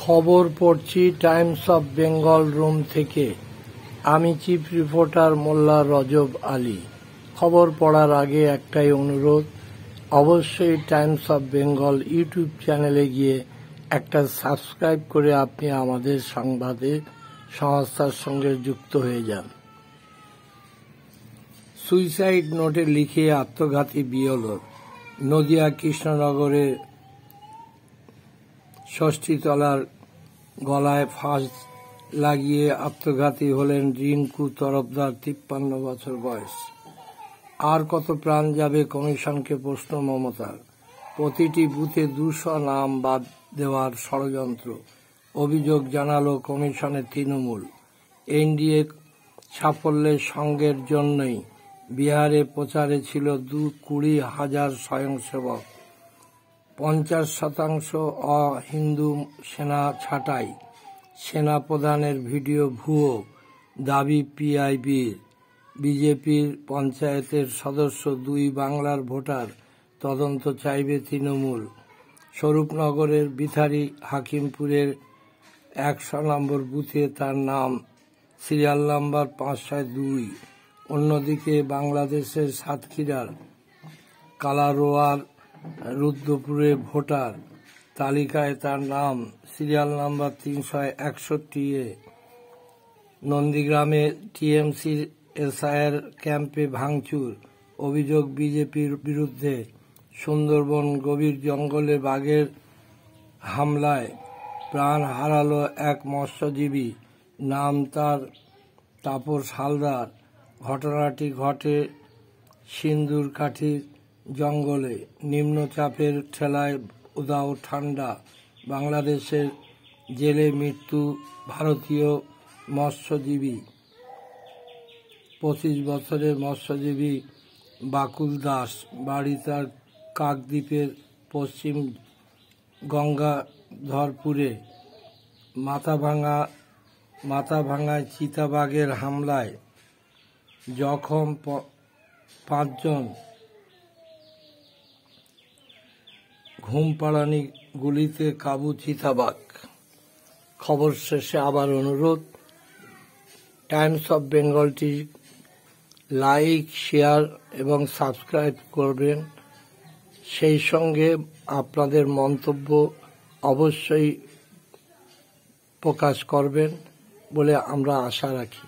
খবর পড়ছি Times of Bengal room থেকে। আমি চিফ রিপোর্টার মোল্লা রজব আলী। খবর পড়ার আগে একটাই অনুরোধ, অবশ্যই টাইমস অফ বেঙ্গল ইউটিউব চ্যানেলে গিয়ে একটা সাবস্ক্রাইব করে আপনি আমাদের সংস্থার সঙ্গে যুক্ত হয়ে যান। সুইসাইড নোটে লিখে আত্মঘাতী বিএলওর। নদিয়া কৃষ্ণনগরে ষষ্ঠীতলার গলায় ফাঁস লাগিয়ে আত্মঘাতী হলেন রিঙ্কু তরফদার, 53 বছর বয়স। আর কত প্রাণ যাবে কমিশনকে প্রশ্ন মমতার। প্রতিটি বুথে 200 নাম বাদ দেওয়ার ষড়যন্ত্র, অভিযোগ জানালো কমিশনের তৃণমূল। এনডিএ সাফল্যের সঙ্গের জন্যই বিহারে প্রচারে ছিল 20,000 স্বয়ংসেবক। 50% অহিন্দু সেনা ছাঁটাই, সেনা প্রধানের ভিডিও ভুয়ো, দাবি পিআইবির। বিজেপির পঞ্চায়েতের সদস্য 2 বাংলার ভোটার, তদন্ত চাইবে তৃণমূল। স্বরূপনগরের বিথারি হাকিমপুরের 100 নম্বর বুথে তার নাম, সিরিয়াল নাম্বার 502। অন্যদিকে বাংলাদেশের সাতক্ষীরার কালারোয়ার রুদ্রপুরে ভোটার তালিকায় তার নাম, সিরিয়াল নাম্বার 361A। নন্দীগ্রামে টিএমসির এসআইয়ের ক্যাম্পে ভাঙচুর, অভিযোগ বিজেপির বিরুদ্ধে। সুন্দরবন গভীর জঙ্গলে বাঘের হামলায় প্রাণ হারালো এক মৎস্যজীবী, নাম তার তাপস হালদার। ঘটনাটি ঘটে সিন্দুরকাঠির জঙ্গলে। নিম্নচাপের ঠেলায় উদাও ঠান্ডা, বাংলাদেশের জেলে মৃত্যু ভারতীয় মৎস্যজীবী। 25 বছরের মৎস্যজীবী বাকুল দাস, বাড়ি তার কাকদ্বীপের পশ্চিম গঙ্গাধরপুরে। মাথাভাঙায় চিতাবাঘের হামলায় জখম 5 জন। ঘুমপাড়ানি গুলিতে কাবু চিতাবাঘ। খবর শেষে আবার অনুরোধ, টাইমস অফ বেঙ্গলটি লাইক, শেয়ার এবং সাবস্ক্রাইব করবেন। সেই সঙ্গে আপনাদের মন্তব্য অবশ্যই প্রকাশ করবেন বলে আমরা আশা রাখি।